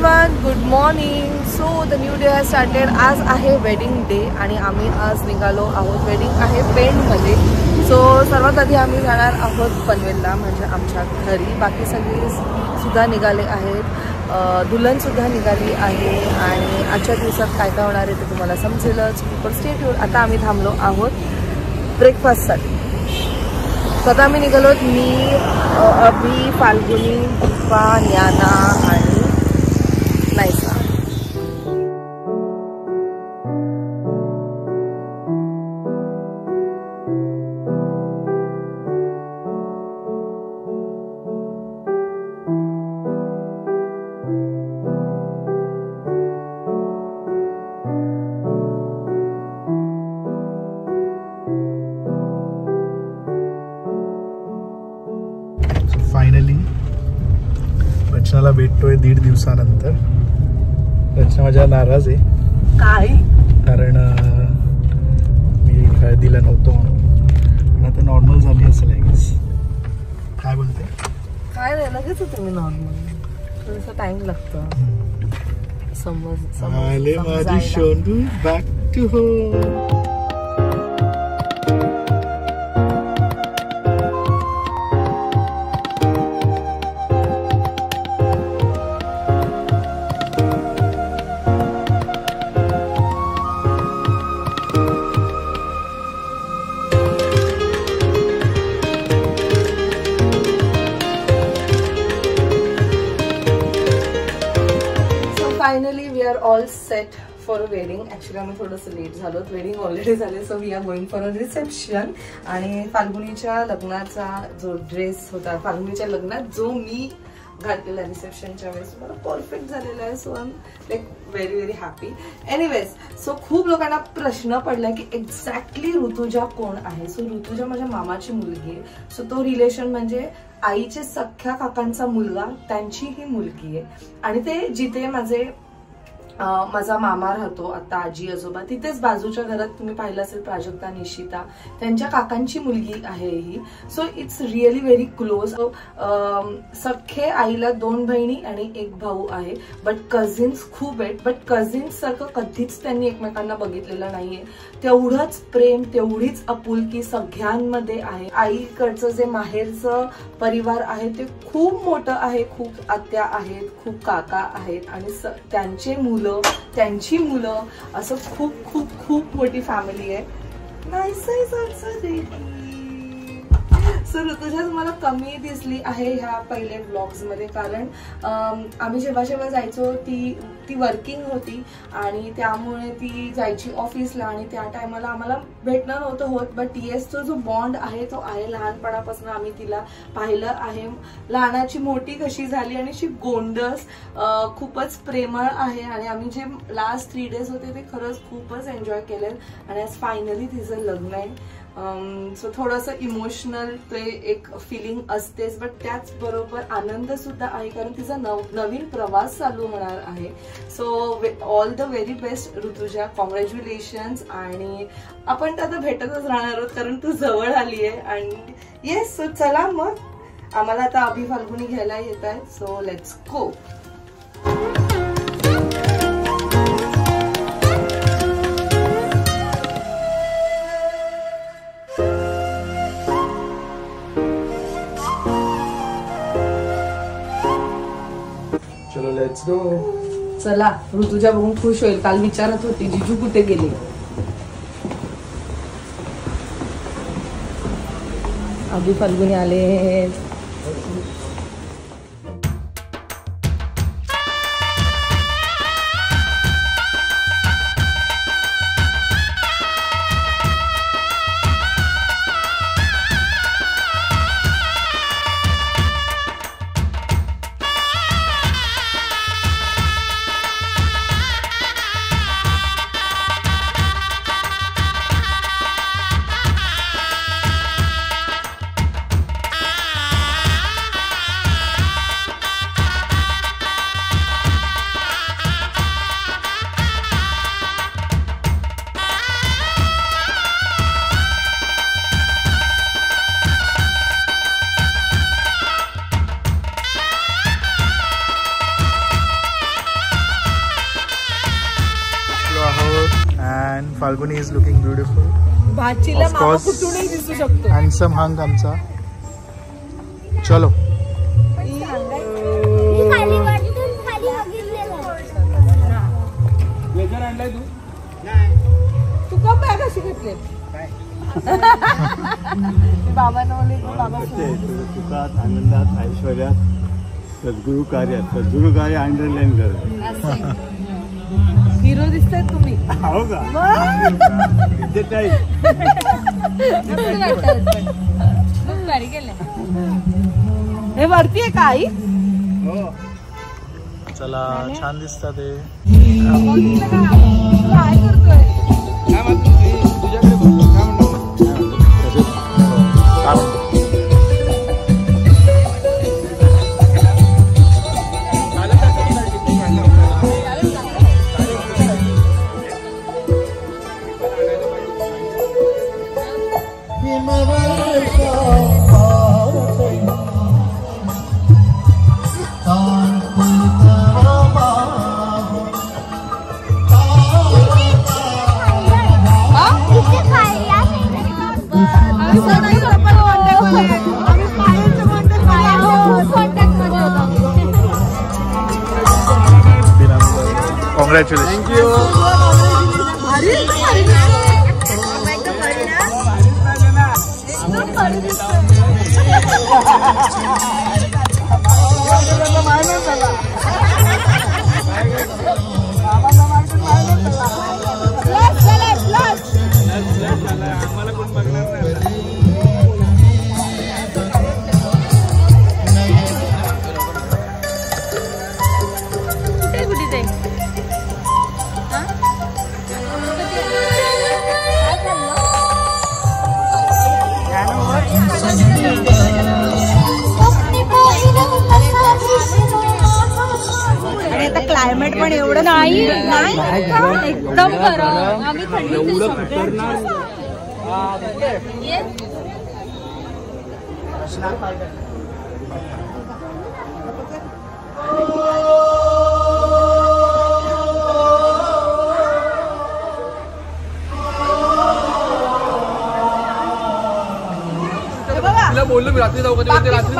Everyone, good morning. So the new day has started. आज आहे wedding day आणि आम्ही आज निघालो आहोत. वेडिंग आहे पेणमध्ये. सो सर्वात आधी आम्ही जाणार आहोत पनवेलला, म्हणजे आमच्या घरी. बाकी सगळे सुद्धा निघाले आहेत, दुल्हनसुद्धा निघाली आहे आणि आजच्या दिवसात काय काय होणार आहे ते तुम्हाला समजेलच. पण स्टे ट्यून. आता आम्ही थांबलो आहोत ब्रेकफास्टसाठी. स्वतः आम्ही निघालोत. मी, अभि, फाल्गुनी, दीपा, न्याना आणि नायसा. फायनली रचनाला भेटतोय 1.5 दिवसानंतर. रचना माझ्या नाराज आहे काय, कारण मी हळदीला नव्हतो म्हणून. पण आता नॉर्मल झाली असेल आय गेस. काय बोलते? काय नाही, लगेच होते मी नॉर्मल. थोडंसं टाइम लागतं आले माझी शोनू back to home. Finally we are all set for wedding. Actually आम्ही थोडंसं लेट झालो. वेडिंग ऑलरेडी झाले. So we are going for a reception. आणि फाल्गुनीच्या लग्नाचा जो ड्रेस होता, फाल्गुनीच्या लग्नात जो मी घातलेला रिसेप्शनच्या वेळेस, मला परफेक्ट झालेला आहे. So I am like very very happy. Anyways, so खूप लोकांना प्रश्न पडला की एक्झॅक्टली ऋतुजा कोण आहे. सो ऋतुजा माझ्या मामाची मुलगी आहे. सो तो रिलेशन म्हणजे आईचे सख्या काकांचा मुलगा, त्यांची ही मुलगी आहे. आणि ते जिथे माझा मामा राहतो आता, आजी आजोबा, तिथेच बाजूच्या घरात तुम्ही पाहिलं असेल प्राजक्ता, निशिता, त्यांच्या काकांची मुलगी आहे ही. So it's really very close. सख्खे आईला 2 बहिणी आणि 1 भाऊ आहे. बट कझिन्स खूप आहेत. बट कझिन्स सारखं कधीच त्यांनी एकमेकांना बघितलेलं नाहीये. तेवढंच प्रेम, तेवढीच आपुलकी सगळ्यांमध्ये आहे. आईकडचं जे माहेरचं परिवार आहे ते खूप मोठं आहे. खूप आत्या आहेत, खूप काका आहेत आणि त्यांचे मुलं, त्यांची मुलं, असं खूप खूप खूप मोठी फॅमिली आहे. सो ऋतुजा मला कमी दिसली आहे ह्या पहिले व्लॉग्स मध्ये, कारण आम्ही जेव्हा जेव्हा जायचो ती वर्किंग होती आणि त्यामुळे ती जायची ऑफिसला आणि त्या टायमाला आम्हाला भेटणं नव्हतं होत. बट येस, तो जो बॉन्ड आहे तो आहे. लहानपणापासून आम्ही तिला पाहिलं आहे. लहानाची मोठी कशी झाली आणि शी गोंडस, खूपच प्रेमळ आहे. आणि आम्ही जे लास्ट 3 डेज होते ते खरंच खूपच एन्जॉय केले. आणि आज फायनली तिचं लग्न आहे. सो थोडंसं इमोशनल ते एक फिलिंग असतेच. बट त्याचबरोबर आनंद सुद्धा आहे, कारण तिचा नवीन प्रवास चालू होणार आहे. So all the very best Rutuja, congratulations. आणि आपण तर आता भेटतच राहणार आहोत कारण तू जवळ आली आहे. आणि येस, सो चला मग, आम्हाला आता अभि, फाल्गुनी घ्यायला येत आहे. So let's go. चलो लेट्स गो. चला, ऋतुजा बघून खुश होईल. काल विचारत होती जिजू कुठे गेले. अभि, फाल्गुनी आले. Falguni is looking beautiful. भाचीला मामा कुठूनही दिसू शकतो. हँडसम हंक आमचा. चलो तू का बॅग अशी घेतली? बाबांना सुखात आनंदात ऐश्वर्यात सद्गुरु कार्य अंडरलाईन कर. हिरो दिसताय तुम्ही. हो का? हे वरती आहे का आई? चला छान दिसतात ते. काय करतोय? Congratulations. Thank you. क्लायमेट पण एवढं नाही एकदम गरम. आम्ही बोललो मी रात्री जाऊ कधी रात्री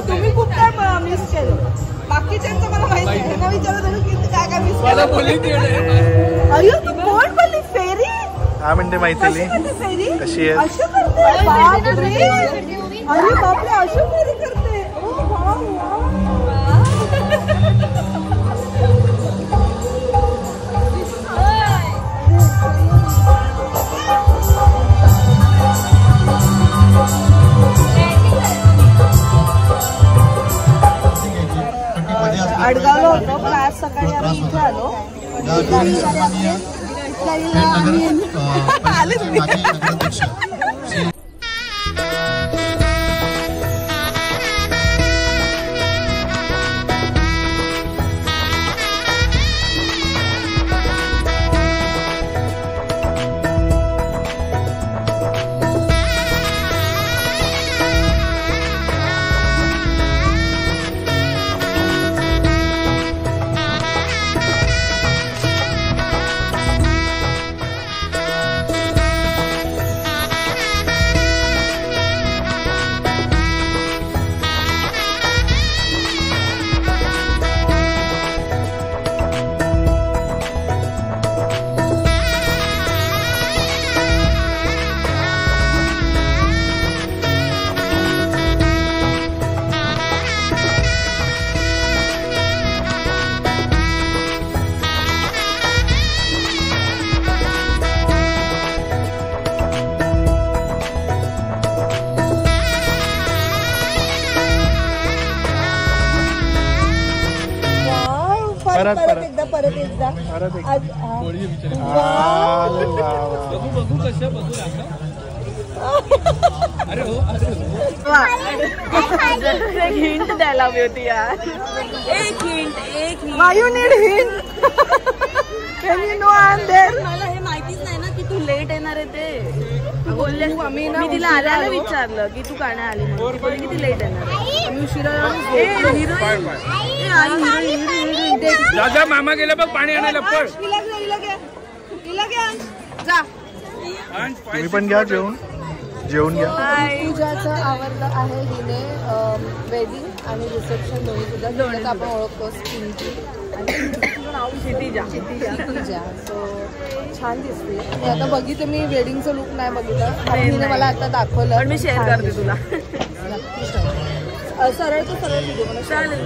तुम्ही खूप काय मिस केलं. बाकीच्यांचं मला माहिती आहे. त्यांना विचारलं काय काय मिस केलं. अयो तू कोण बोलली? फेरी काय म्हणते मैथिली? कशी आहे? अरे बापरे अशू फेरी करते. अडगावला होतो पण आज सकाळी आम्ही इथे आलो. परत एकदा बघू कशा बघू. अरे हो हिंट द्यायला हवी होती यार. एक हिंट वायू need hint. Can you know I am there. मला हे माहितीच नाही ना की तू लेट येणार आहे ते. बोलले मी तिला आल्याला विचारलं की तू का नाही आली म्हणून. ती बोलली की ती लेट येणार. आम्ही उशिरा दादा मामा गेला बघ पाणी आणायला. पळ जा. तुम्ही पण घ्या जेवून घ्या. पूजाचं आवडलं आहे हिने वेडिंग आणि रिसेप्शन दोन्ही सुद्धा दोन्ही आपण ओळखतो क्षितिजा. सो छान दिसते. मी आता बघितलं, मी वेडिंगचं लुक नाही बघितलं, हिने मला आता दाखवलं. मी शेअर करते तुला. सरळ तो सरळ व्हिडिओ मला चालेल.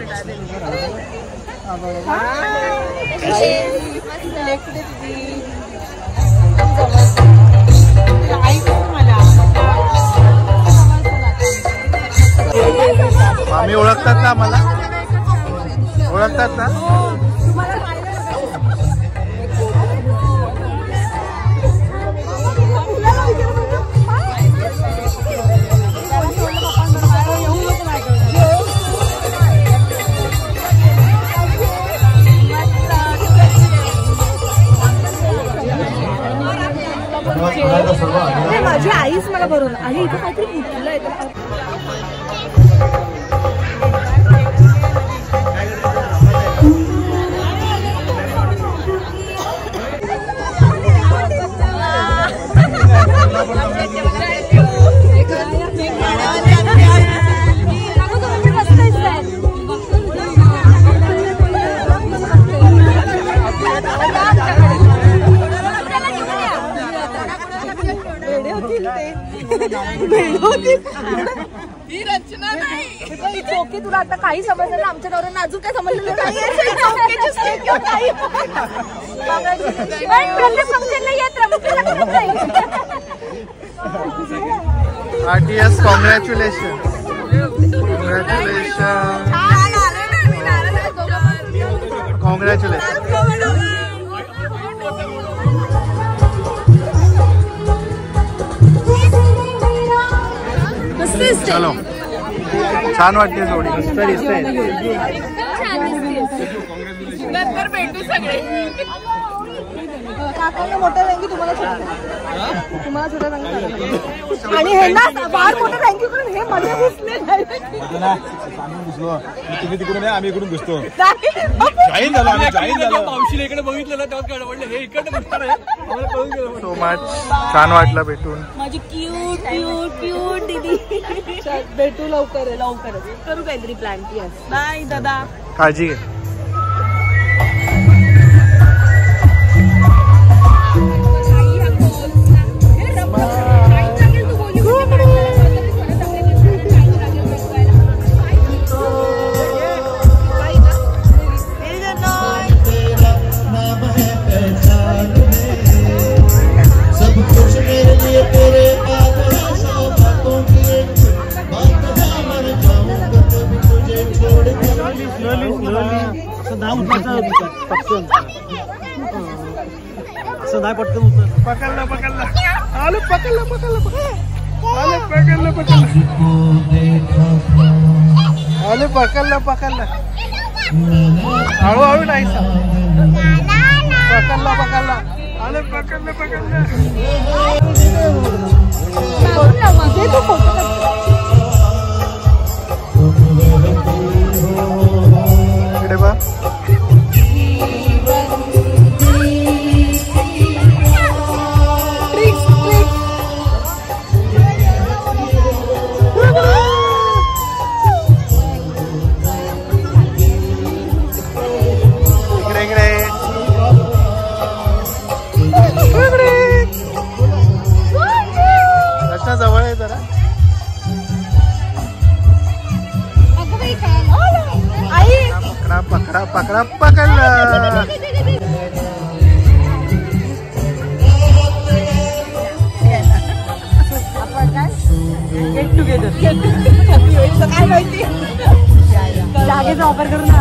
आम्ही ओळखतात ना, मला ओळखतात ना. माझी आईच मला भरून आणि इथं काहीतरी फुटलंय. ही रचना नाही. चौकी तुला आता काही समजलं ना, आमच्या नवऱ्यांना अजून काय समजलं नाही. RTS congratulation. चलो, छान वाटते जोडी. नंतर भेटू सगळे. काकांना मोठा थँक्यू, तुम्हाला छोटा थँक्यू. आणि हे ना फार मोठा थँक्यू करून हे मध्ये घुसले. तुम्ही तिकडून आम्ही इकडून घुसतो. मावशीला इकडे बघितलं ना तेव्हा कळलं, म्हटलं हे इकडे बघणार आहे. सो मच, छान वाटलं भेटून. माझी क्यूट दीदी. भेटू लवकरच करू काहीतरी प्लॅन. बाय दादा, काळजी घे. पकडला. आलो, पकडला. हळूहळू नाही पकडला. आलो, पकडला. इकडे बा. जवळ आहे जरा. पकडला. गेट टुगेदर काय माहिती, जागेचा वापर करू ना.